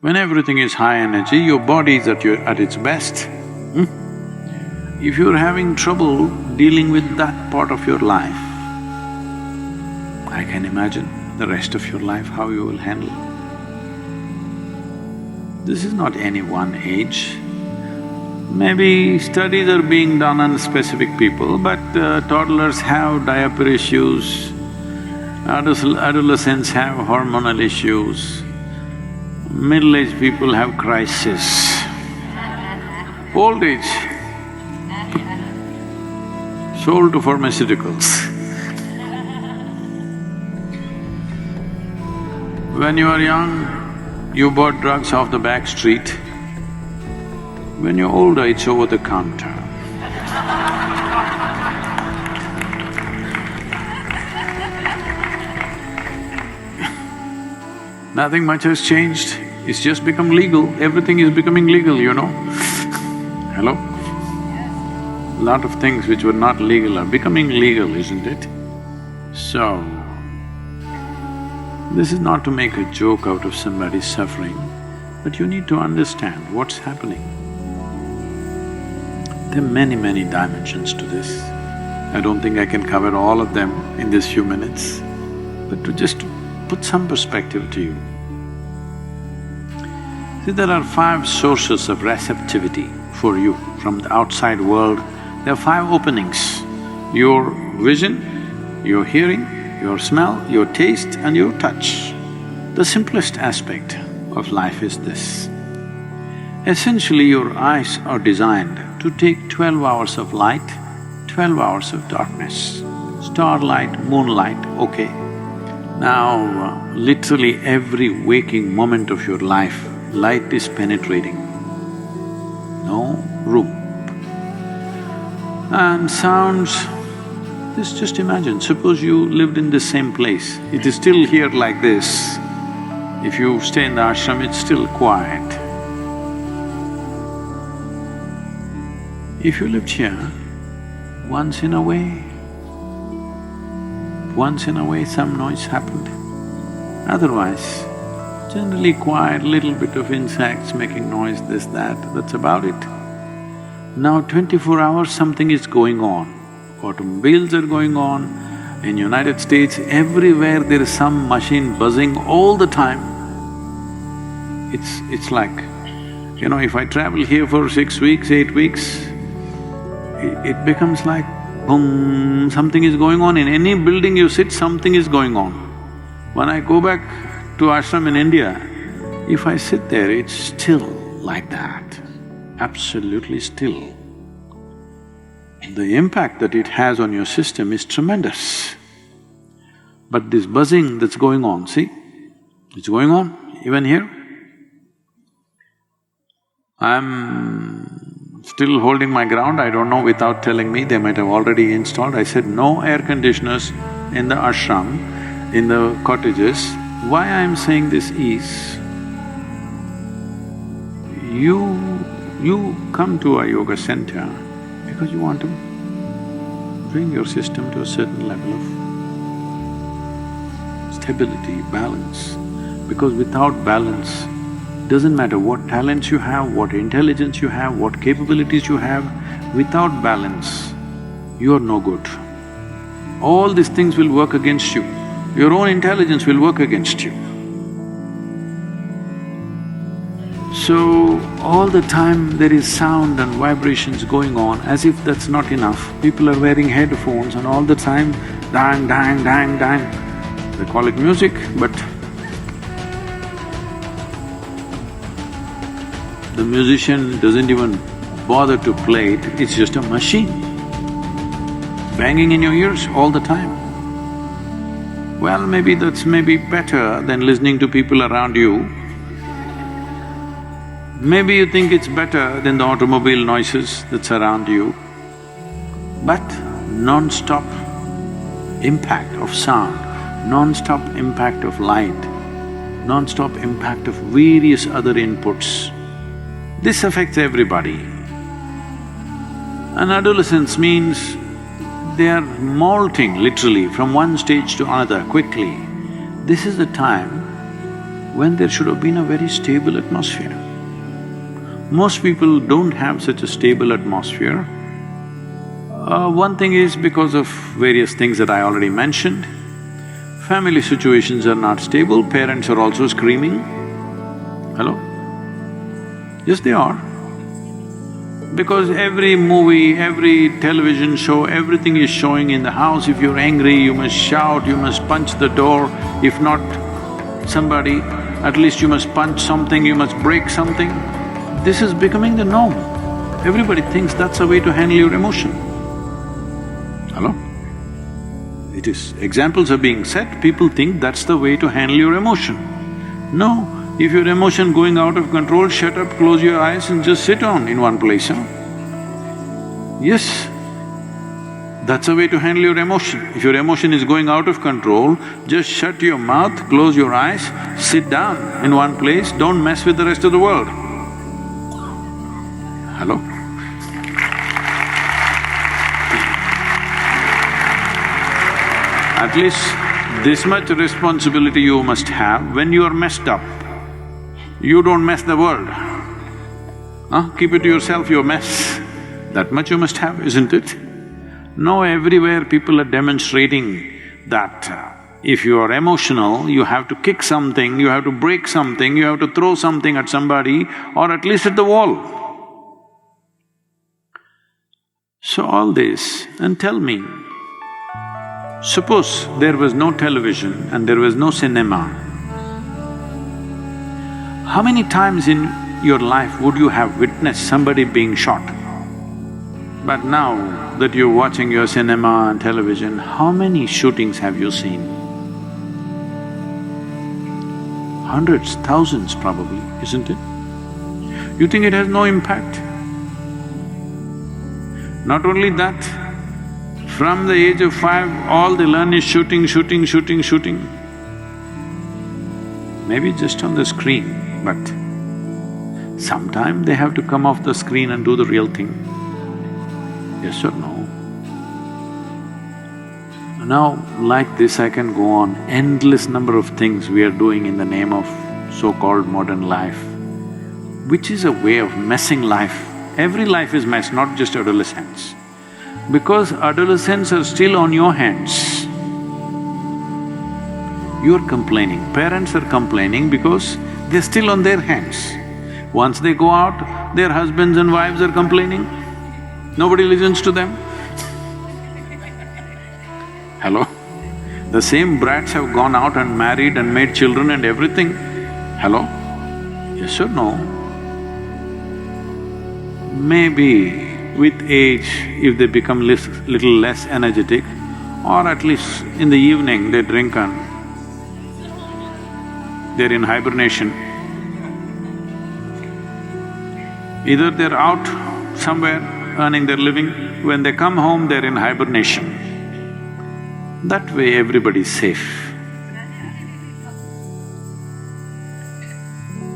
When everything is high energy, your body is at its best. If you're having trouble dealing with that part of your life, I can imagine the rest of your life how you will handle. This is not any one age. Maybe studies are being done on specific people, but toddlers have diaper issues, adolescents have hormonal issues, middle-aged people have crisis, old age, sold to pharmaceuticals. When you are young, you bought drugs off the back street. When you're older, it's over the counter. Nothing much has changed, it's just become legal. Everything is becoming legal, you know. Hello? Lot of things which were not legal are becoming legal, isn't it? So, this is not to make a joke out of somebody's suffering, but you need to understand what's happening. There are many, many dimensions to this. I don't think I can cover all of them in these few minutes, but to just put some perspective to you. See, there are 5 sources of receptivity for you from the outside world. There are 5 openings: your vision, your hearing, your smell, your taste and your touch. The simplest aspect of life is this. Essentially, your eyes are designed to take 12 hours of light, 12 hours of darkness. Starlight, moonlight, okay. Now, literally every waking moment of your life, light is penetrating, no room. And sounds, just imagine, suppose you lived in the same place, it is still here like this. If you stay in the ashram, it's still quiet. If you lived here, once in a way some noise happened. Otherwise, generally quiet, little bit of insects making noise, this, that's about it. Now 24 hours something is going on. Automobiles are going on. In United States, everywhere there is some machine buzzing all the time. It's like, you know, if I travel here for 6 weeks, 8 weeks, it becomes like boom, something is going on. In any building you sit, something is going on. When I go back to ashram in India, if I sit there, it's still like that, absolutely still. The impact that it has on your system is tremendous. But this buzzing that's going on, see, it's going on even here. I'm still holding my ground, I don't know, without telling me, they might have already installed. I said no air conditioners in the ashram, in the cottages. Why I'm saying this is, you come to a yoga center because you want to bring your system to a certain level of stability, balance. Because without balance, doesn't matter what talents you have, what intelligence you have, what capabilities you have, without balance, you are no good. All these things will work against you. Your own intelligence will work against you. So, all the time there is sound and vibrations going on, as if that's not enough. People are wearing headphones and all the time, dang, dang, dang, dang. They call it music, but the musician doesn't even bother to play it, it's just a machine banging in your ears all the time. Well, maybe that's better than listening to people around you. Maybe you think it's better than the automobile noises that surround you, but non-stop impact of sound, non-stop impact of light, non-stop impact of various other inputs, this affects everybody. And adolescence means they are molting literally from one stage to another quickly. This is the time when there should have been a very stable atmosphere. Most people don't have such a stable atmosphere. One thing is because of various things that I already mentioned. Family situations are not stable, parents are also screaming. Hello? Yes, they are. Because every movie, every television show, everything is showing in the house. If you're angry, you must shout, you must punch the door. If not somebody, at least you must punch something, you must break something. This is becoming the norm. Everybody thinks that's a way to handle your emotion. Hello? It is. Examples are being set, people think that's the way to handle your emotion. No, if your emotion going out of control, shut up, close your eyes and just sit on in one place, huh? Yes, that's a way to handle your emotion. If your emotion is going out of control, just shut your mouth, close your eyes, sit down in one place, don't mess with the rest of the world. Hello? At least this much responsibility you must have. When you are messed up, you don't mess the world. Keep it to yourself, your mess. That much you must have, isn't it? No, everywhere people are demonstrating that if you are emotional, you have to kick something, you have to break something, you have to throw something at somebody or at least at the wall. So all this, and tell me, suppose there was no television and there was no cinema, how many times in your life would you have witnessed somebody being shot? But now that you're watching your cinema and television, how many shootings have you seen? Hundreds, thousands probably, isn't it? You think it has no impact? Not only that, from the age of 5, all they learn is shooting, shooting, shooting, shooting. Maybe just on the screen, but sometime they have to come off the screen and do the real thing. Yes or no? Now, like this I can go on, endless number of things we are doing in the name of so-called modern life, which is a way of messing life. Every life is messed, not just adolescents. Because adolescents are still on your hands. You're complaining, parents are complaining because they're still on their hands. Once they go out, their husbands and wives are complaining. Nobody listens to them. Hello? The same brats have gone out and married and made children and everything. Hello? Yes or no? Maybe with age, if they become little less energetic, or at least in the evening they drink and they're in hibernation. Either they're out somewhere earning their living, when they come home they're in hibernation. That way everybody's safe.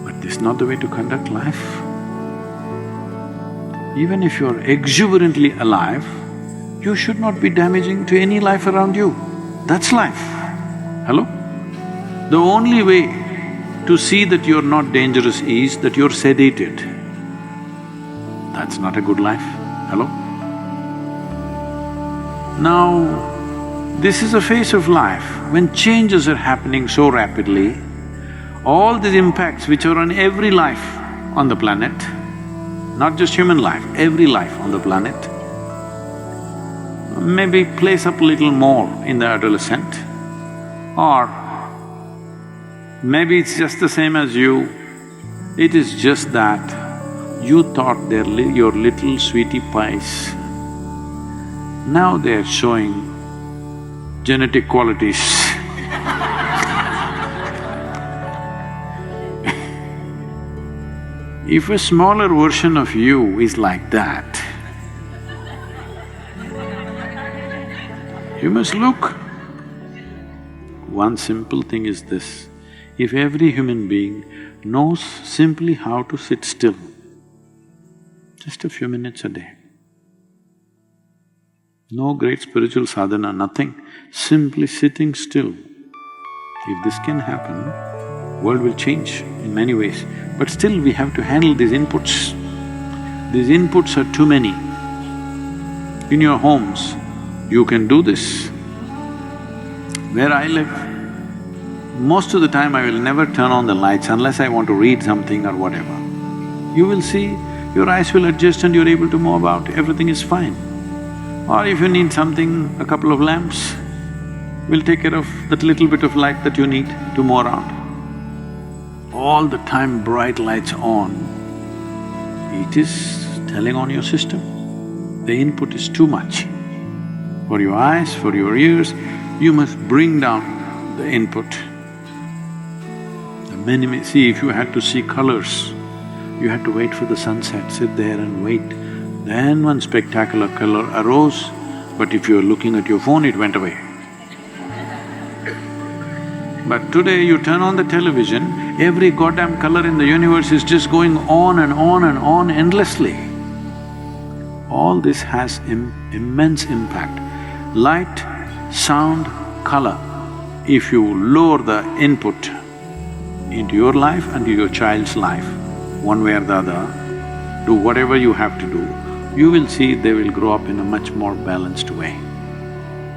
But this is not the way to conduct life. Even if you're exuberantly alive, you should not be damaging to any life around you. That's life. Hello? The only way to see that you're not dangerous is that you're sedated. That's not a good life. Hello? Now, this is a phase of life when changes are happening so rapidly, all these impacts which are on every life on the planet, not just human life, every life on the planet, maybe plays up a little more in the adolescent, or maybe it's just the same as you. It is just that you thought they're your little sweetie pies. Now they're showing genetic qualities. If a smaller version of you is like that, you must look. One simple thing is this, if every human being knows simply how to sit still, just a few minutes a day, no great spiritual sadhana, nothing, simply sitting still. If this can happen, world will change in many ways. But still we have to handle these inputs. These inputs are too many. In your homes, you can do this. Where I live, most of the time I will never turn on the lights unless I want to read something or whatever. You will see, your eyes will adjust and you're able to move about, everything is fine. Or if you need something, a couple of lamps will take care of that little bit of light that you need to move around. All the time bright lights on, it is telling on your system. The input is too much. For your eyes, for your ears, you must bring down the input. See, if you had to see colors, you had to wait for the sunset, sit there and wait. Then one spectacular color arose, but if you were looking at your phone, it went away. But today you turn on the television, every goddamn color in the universe is just going on and on and on endlessly. All this has immense impact. Light, sound, color. If you lower the input into your life and to your child's life, one way or the other, do whatever you have to do, you will see they will grow up in a much more balanced way.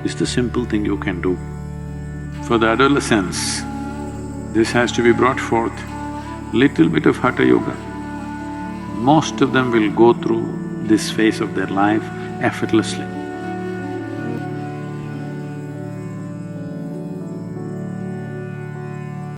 It's the simple thing you can do. For the adolescents, this has to be brought forth, little bit of Hatha Yoga. Most of them will go through this phase of their life effortlessly.